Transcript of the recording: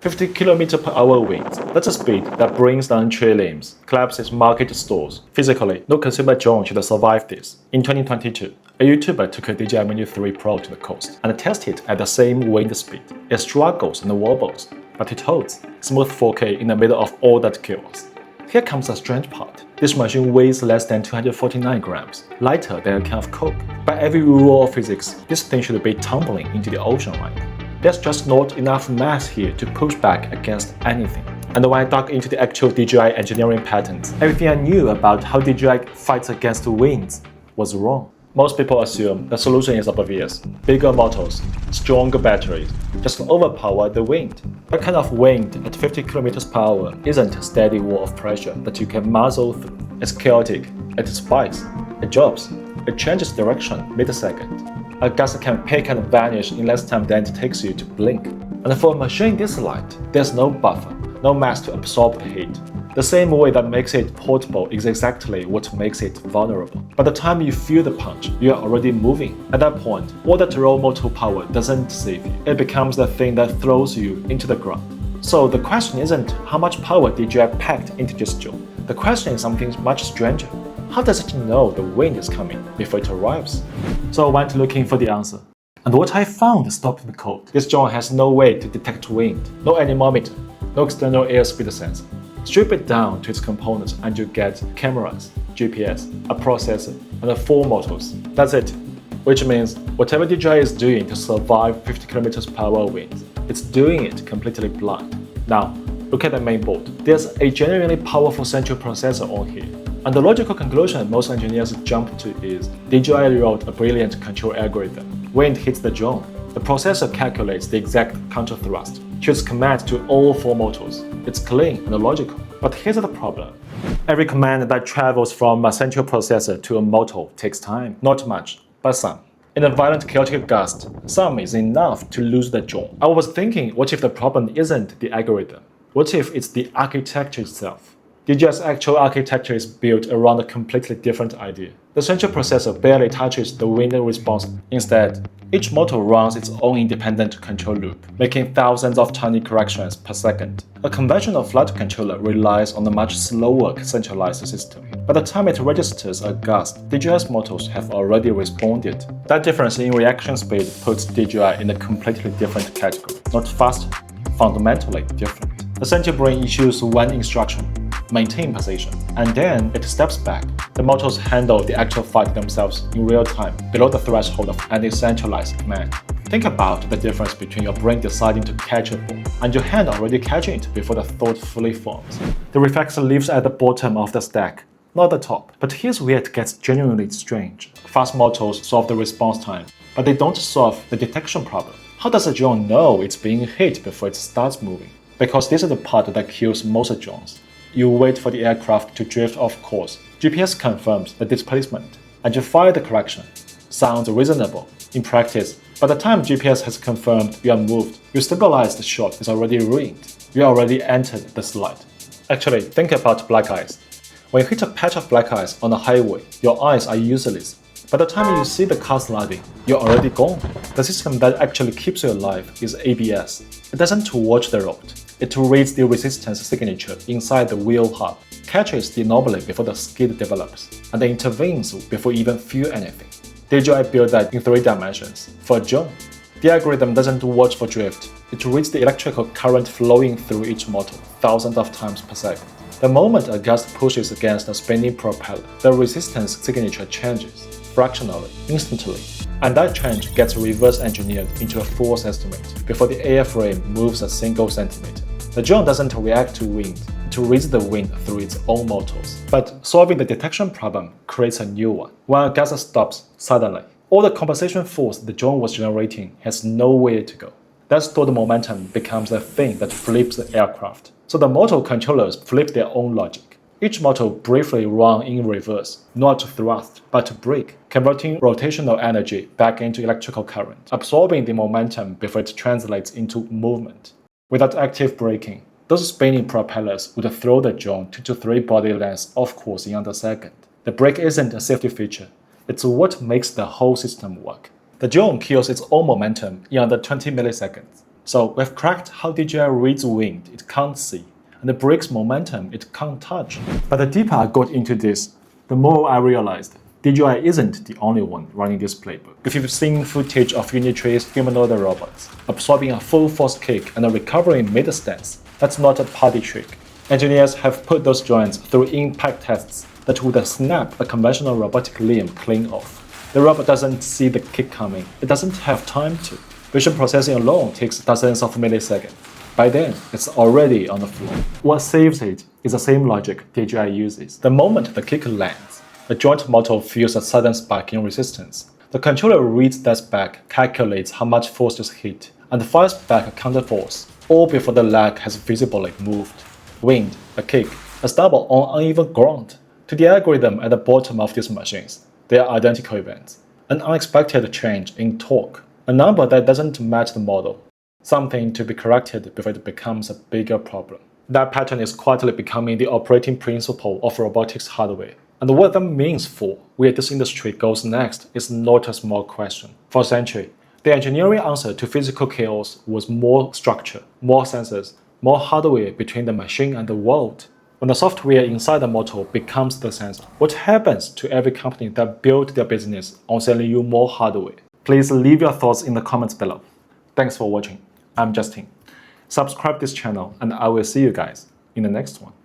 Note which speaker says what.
Speaker 1: 50 km/h winds, that's a speed that brings down tree limbs, collapses market stores. Physically, no consumer drone should survive this. In 2022, a YouTuber took a DJI Mini 3 Pro to the coast and tested it at the same wind speed. It struggles and wobbles, but it holds. Smooth 4K in the middle of all that chaos. Here comes the strange part. This machine weighs less than 249 grams, lighter than a can of Coke. By every rule of physics, this thing should be tumbling into the ocean right now. There's just not enough mass here to push back against anything. And when I dug into the actual DJI engineering patents, everything I knew about how DJI fights against winds was wrong. Most people assume the solution is obvious. Bigger motors, stronger batteries, just overpower the wind. That kind of wind at 50 km/h isn't a steady wall of pressure that you can muzzle through. It's chaotic, it spikes, it drops, it changes direction mid-second. A gust can peak and vanish in less time than it takes you to blink. And for a machine this light, there's no buffer, no mass to absorb the heat. The same way that makes it portable is exactly what makes it vulnerable. By the time you feel the punch, you are already moving. At that point, all that raw motor power doesn't save you. It becomes the thing that throws you into the ground. So the question isn't how much power DJI packed into this drone. The question is something much stranger. How does it know the wind is coming before it arrives? So I went looking for the answer. And what I found stopped me cold. This drone has no way to detect wind, no anemometer, no external airspeed sensor. Strip it down to its components and you get cameras, GPS, a processor, and 4 motors. That's it. Which means whatever DJI is doing to survive 50 km/h winds, it's doing it completely blind. Now, look at the main board. There's a genuinely powerful central processor on here. And the logical conclusion most engineers jump to is DJI wrote a brilliant control algorithm. When it hits the drone, the processor calculates the exact counter thrust, shoots commands to all 4 motors. It's clean and logical. But here's the problem. Every command that travels from a central processor to a motor takes time. Not much, but some. In a violent chaotic gust, some is enough to lose the drone. I was thinking, what if the problem isn't the algorithm? What if it's the architecture itself? DJI's actual architecture is built around a completely different idea. The central processor barely touches the wind response. Instead, each motor runs its own independent control loop, making thousands of tiny corrections per second. A conventional flight controller relies on a much slower centralized system. By the time it registers a gust, DJI's motors have already responded. That difference in reaction speed puts DJI in a completely different category. Not fast, fundamentally different. The central brain issues one instruction: maintain position, and then it steps back. The motors handle the actual fight themselves in real time, below the threshold of any centralized command. Think about the difference between your brain deciding to catch a ball and your hand already catching it before the thought fully forms. The reflex lives at the bottom of the stack, not the top. But here's where it gets genuinely strange. Fast motors solve the response time, but they don't solve the detection problem. How does a drone know it's being hit before it starts moving? Because this is the part that kills most drones. You wait for the aircraft to drift off course. GPS confirms the displacement, and you fire the correction. Sounds reasonable. In practice, by the time GPS has confirmed you are moved, your stabilized shot is already ruined. You already entered the slide. Actually, think about black ice. When you hit a patch of black ice on a highway, your eyes are useless. By the time you see the car sliding, you're already gone. The system that actually keeps you alive is ABS. It doesn't watch the road. It reads the resistance signature inside the wheel hub, catches the anomaly before the skid develops, and intervenes before you even feel anything. DJI built that in 3 dimensions. For a drone, the algorithm doesn't watch for drift. It reads the electrical current flowing through each motor thousands of times per second. The moment a gust pushes against a spinning propeller, the resistance signature changes, fractionally, instantly. And that change gets reverse engineered into a force estimate before the airframe moves a single centimeter. The drone doesn't react to wind, it reads the wind through its own motors. But solving the detection problem creates a new one. When a gust stops suddenly, all the compensation force the drone was generating has nowhere to go. That stored momentum becomes the thing that flips the aircraft. So the motor controllers flip their own logic. Each motor briefly runs in reverse, not to thrust, but to brake, converting rotational energy back into electrical current, absorbing the momentum before it translates into movement. Without active braking, those spinning propellers would throw the drone 2 to 3 body lengths off course in under a second. The brake isn't a safety feature, it's what makes the whole system work. The drone kills its own momentum in under 20 milliseconds. So we've cracked how DJI reads wind it can't see, and it breaks momentum it can't touch. But the deeper I got into this, the more I realized DJI isn't the only one running this playbook. If you've seen footage of Unitree's humanoid robots absorbing a full force kick and recovering mid-stance, that's not a party trick. Engineers have put those joints through impact tests that would snap a conventional robotic limb clean off. The robot doesn't see the kick coming, it doesn't have time to. Vision processing alone takes dozens of milliseconds. By then, it's already on the floor. What saves it is the same logic DJI uses. The moment the kick lands, the joint motor feels a sudden spike in resistance. The controller reads that spike, calculates how much force is hit, and fires back a counter force, all before the leg has visibly moved. Wind, a kick, a stumble on uneven ground. To the algorithm at the bottom of these machines, they are identical events. An unexpected change in torque, a number that doesn't match the model, something to be corrected before it becomes a bigger problem. That pattern is quietly becoming the operating principle of robotics hardware. And what that means for where this industry goes next is not a small question. For a century, the engineering answer to physical chaos was more structure, more sensors, more hardware between the machine and the world. When the software inside the motor becomes the sensor, what happens to every company that built their business on selling you more hardware? Please leave your thoughts in the comments below. Thanks for watching. I'm Justin. Subscribe this channel and I will see you guys in the next one.